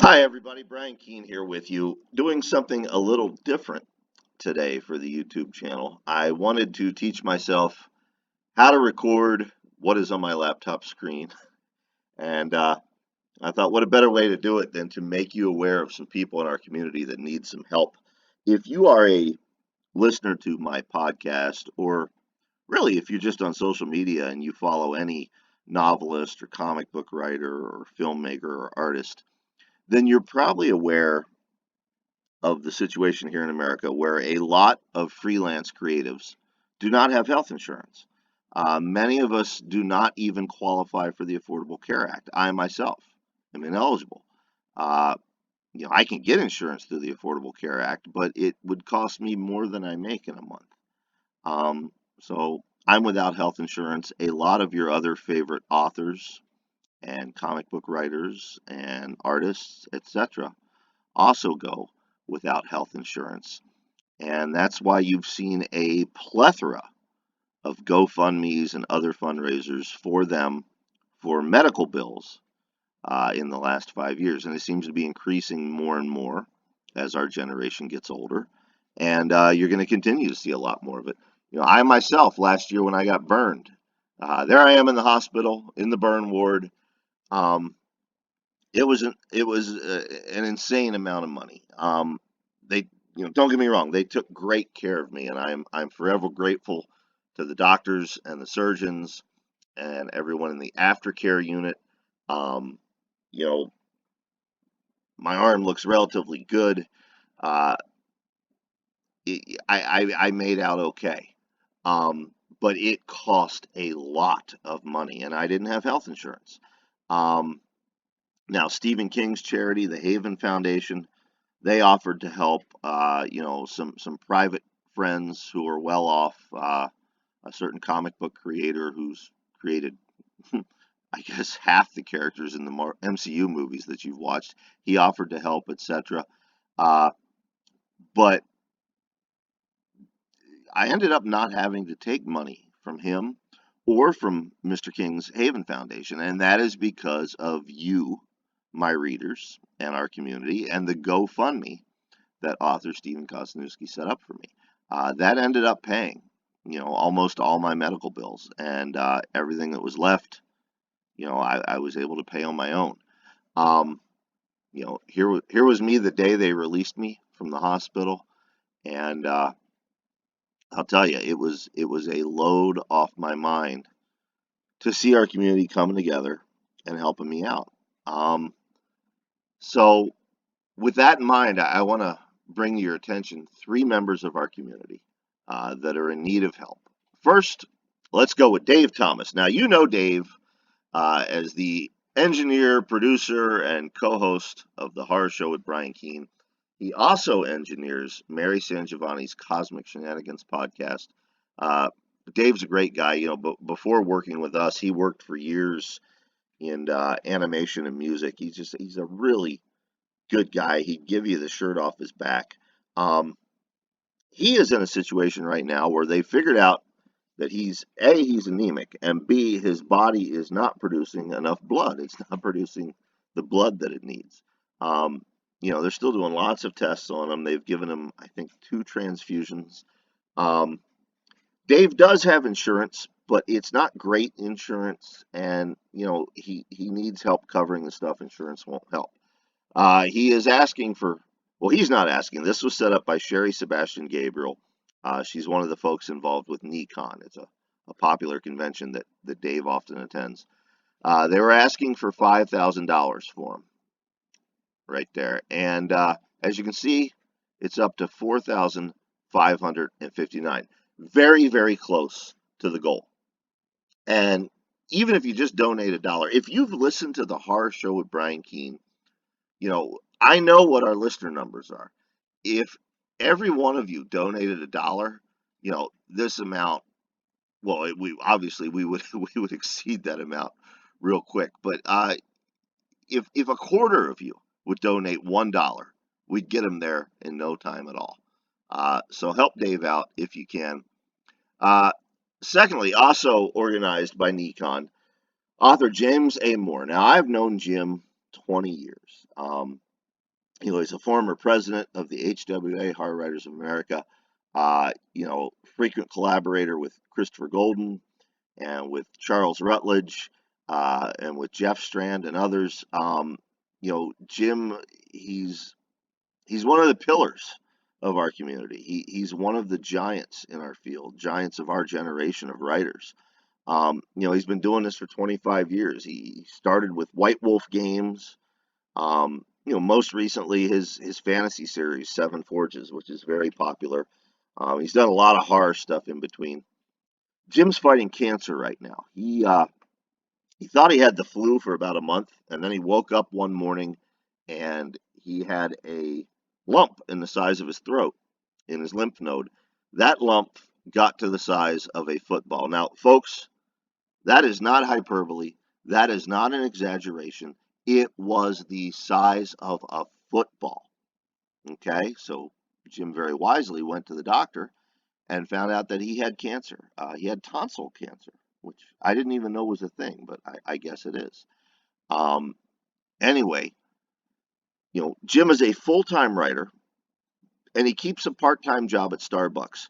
Hi, everybody. Brian Keene here with you, doing something a little different today for the YouTube channel. I wanted to teach myself how to record what is on my laptop screen, and I thought, what a better way to do it than to make you aware of some people in our community that need some help. If you are a listener to my podcast, or really if you're just on social media and you follow any novelist or comic book writer or filmmaker or artist, then you're probably aware of the situation here in America where a lot of freelance creatives do not have health insurance. Many of us do not even qualify for the Affordable Care Act. I myself am ineligible. Uh, I can get insurance through the Affordable Care Act, but it would cost me more than I make in a month. So I'm without health insurance. A lot of your other favorite authors and comic book writers and artists, etc., also go without health insurance. And that's why you've seen a plethora of GoFundMes and other fundraisers for them for medical bills in the last 5 years. And it seems to be increasing more and more as our generation gets older. And you're going to continue to see a lot more of it. I myself, last year when I got burned, there I am in the hospital, in the burn ward. Um, it was an insane amount of money. They, don't get me wrong, they took great care of me, and I'm forever grateful to the doctors and the surgeons and everyone in the aftercare unit. Um, you know, my arm looks relatively good. Uh, I made out okay, um, but it cost a lot of money, and I didn't have health insurance. Um, Now, Stephen King's charity, the Haven Foundation, they offered to help, some private friends who are well off. A certain comic book creator who's created, I guess, half the characters in the MCU movies that you've watched. He offered to help, etc. Uh, but I ended up not having to take money from him or from Mr. King's Haven Foundation, and that is because of you, my readers, and our community, and the GoFundMe that author Stephen Kosniewski set up for me. That ended up paying, almost all my medical bills, and everything that was left, I was able to pay on my own. Um, here was me the day they released me from the hospital, and I'll tell you, it was a load off my mind to see our community coming together and helping me out. Um, so, with that in mind, I want to bring to your attention three members of our community that are in need of help. First, let's go with Dave Thomas. Now, you know Dave as the engineer, producer, and co-host of the Horror Show with Brian Keene. He also engineers Mary San Giovanni's Cosmic Shenanigans podcast. Uh, Dave's a great guy. But before working with us, he worked for years in animation and music. He's a really good guy. He'd give you the shirt off his back. Um, he is in a situation right now where they figured out that he's anemic, and B, his body is not producing enough blood. It's not producing the blood that it needs. They're still doing lots of tests on him. They've given him, I think, 2 transfusions. Um, Dave does have insurance, but it's not great insurance, and he needs help covering the stuff insurance won't help. He is asking for, well, he's not asking. This was set up by Sherry Sebastian Gabriel. She's one of the folks involved with NeCon. It's a popular convention that Dave often attends. They were asking for $5,000 for him right there. And as you can see, it's up to $4,559. Very, very close to the goal. And even if you just donate $1, if you've listened to the Horror Show with Brian Keene, I know what our listener numbers are. If every one of you donated $1, this amount, well, we obviously we would we would exceed that amount real quick. But if a quarter of you would donate $1, we'd get them there in no time at all. So help Dave out if you can. Secondly, also organized by NeCon, author James A. Moore. Now, I've known Jim 20 years. He's a former president of the HWA, Horror Writers of America. Frequent collaborator with Christopher Golden and with Charles Rutledge, and with Jeff Strand and others. Jim, he's he's one of the pillars of our community. He's one of the giants in our field, giants of our generation of writers. He's been doing this for 25 years. He started with White Wolf Games. Most recently his fantasy series Seven Forges, which is very popular. He's done a lot of horror stuff in between. Jim's fighting cancer right now. He thought he had the flu for about a month, and then he woke up one morning and he had a lump in the size of his throat, in his lymph node. That lump got to the size of a football. Now, folks, that is not hyperbole. That is not an exaggeration. It was the size of a football. Okay, so Jim very wisely went to the doctor and found out that he had cancer. He had tonsil cancer, which I didn't even know was a thing, but I guess it is. Um, anyway, Jim is a full-time writer, and he keeps a part-time job at Starbucks.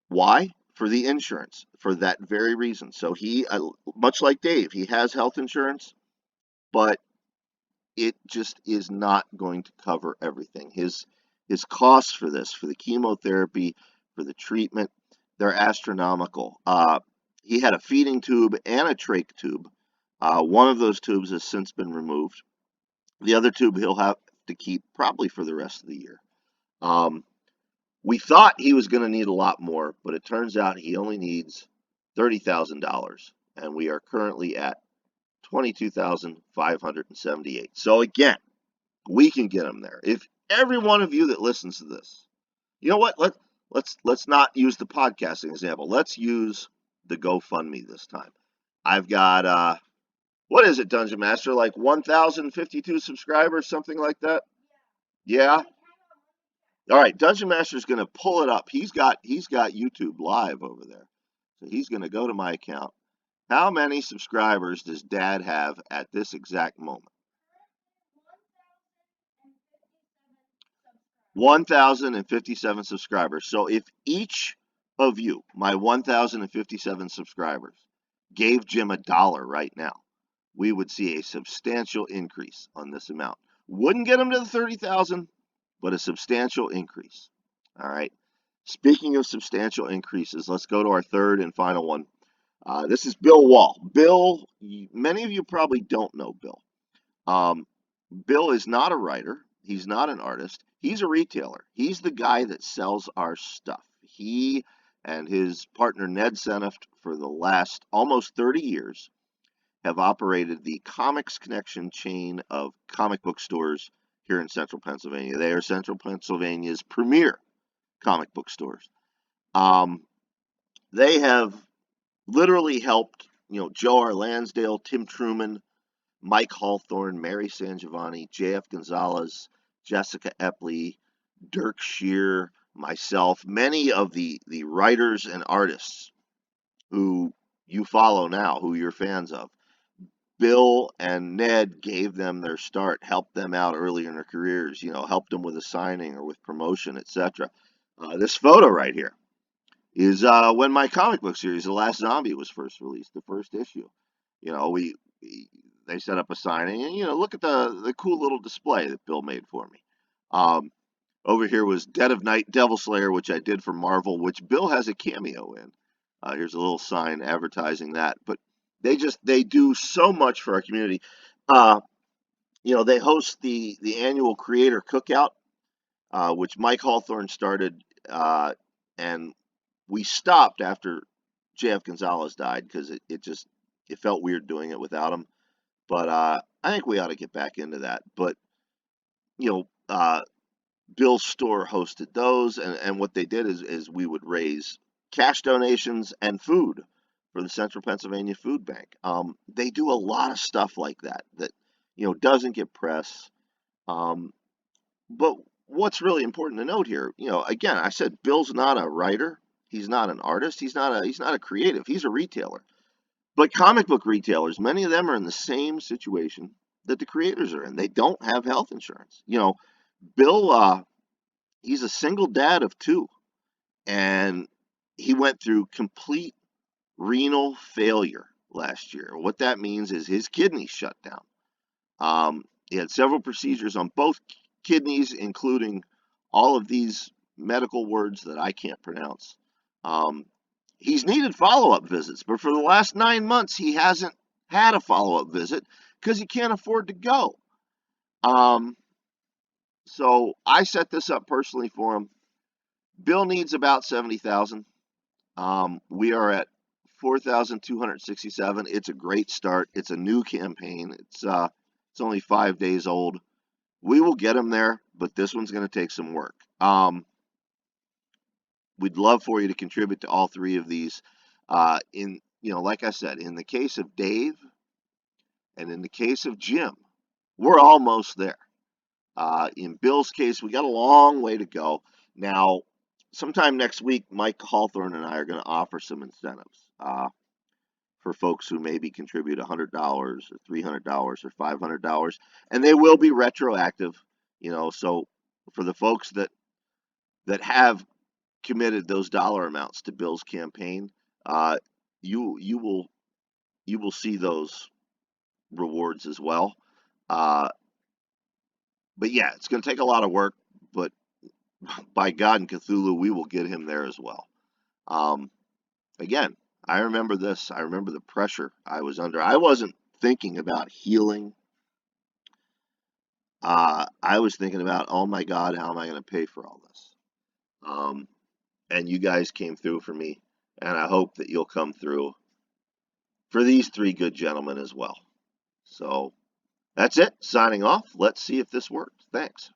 Why? For the insurance, for that very reason. So he, much like Dave, he has health insurance, but it just is not going to cover everything. His costs for this, for the chemotherapy, for the treatment, they're astronomical. He had a feeding tube and a trach tube. One of those tubes has since been removed. The other tube he'll have to keep probably for the rest of the year. We thought he was going to need a lot more, but it turns out he only needs $30,000, and we are currently at 22,578. So again, we can get him there. If every one of you that listens to this, you know what? Let's not use the podcasting example. Let's use the GoFundMe this time. I've got what is it, Dungeon Master? Like 1,052 subscribers, something like that. Yeah. All right, Dungeon Master's going to pull it up. He's got YouTube Live over there, so he's going to go to my account. How many subscribers does Dad have at this exact moment? 1,057 subscribers. So if each of you, my 1,057 subscribers, gave Jim $1 right now, we would see a substantial increase on this amount. Wouldn't get him to the 30,000, but a substantial increase. All right. Speaking of substantial increases, let's go to our third and final one. This is Bill Wahl. Bill, many of you probably don't know Bill. Bill is not a writer. He's not an artist. He's a retailer. He's the guy that sells our stuff. He and his partner Ned Seneft, for the last almost 30 years, have operated the Comics Connection chain of comic book stores here in Central Pennsylvania. They are Central Pennsylvania's premier comic book stores. They have literally helped, Joe R. Lansdale, Tim Truman, Mike Hawthorne, Mary San Giovanni, J.F. Gonzalez, Jessica Epley, Dirk Shear, myself, many of the writers and artists who you follow now, who you're fans of. Bill and Ned gave them their start, helped them out early in their careers, helped them with a signing or with promotion, etc. This photo right here is when my comic book series, The Last Zombie, was first released, the first issue. They set up a signing, and look at the cool little display that Bill made for me. Over here was Dead of Night Devil Slayer, which I did for Marvel, which Bill has a cameo in. Here's a little sign advertising that. But they do so much for our community. They host the annual Creator Cookout, which Mike Hawthorne started, and we stopped after J.F. Gonzalez died because it felt weird doing it without him. But I think we ought to get back into that. But Bill's store hosted those, and what they did is we would raise cash donations and food for the Central Pennsylvania Food Bank. They do a lot of stuff like that doesn't get press. But what's really important to note here, again, I said Bill's not a writer, he's not an artist, he's not a creative, he's a retailer. But comic book retailers, many of them are in the same situation that the creators are in. They don't have health insurance. Bill, he's a single dad of two, and he went through complete renal failure last year. What that means is his kidneys shut down. He had several procedures on both kidneys, including all of these medical words that I can't pronounce. Um, he's needed follow-up visits, but for the last 9 months, he hasn't had a follow-up visit because he can't afford to go. Um, so I set this up personally for him. Bill needs about 70,000. We are at 4,267. It's a great start. It's a new campaign. It's only 5 days old. We will get him there, but this one's going to take some work. We'd love for you to contribute to all three of these. Like I said, in the case of Dave and in the case of Jim, we're almost there. In Bill's case, we got a long way to go. Now, sometime next week, Mike Hawthorne and I are going to offer some incentives for folks who maybe contribute $100 or $300 or $500, and they will be retroactive. So for the folks that have committed those dollar amounts to Bill's campaign, uh, you will see those rewards as well. Uh, but yeah, it's going to take a lot of work, but by God and Cthulhu, we will get him there as well. Um, Again, I remember this. I remember the pressure I was under. I wasn't thinking about healing. I was thinking about, oh my God, how am I going to pay for all this? Um, and you guys came through for me, and I hope that you'll come through for these three good gentlemen as well. So that's it. Signing off. Let's see if this works. Thanks.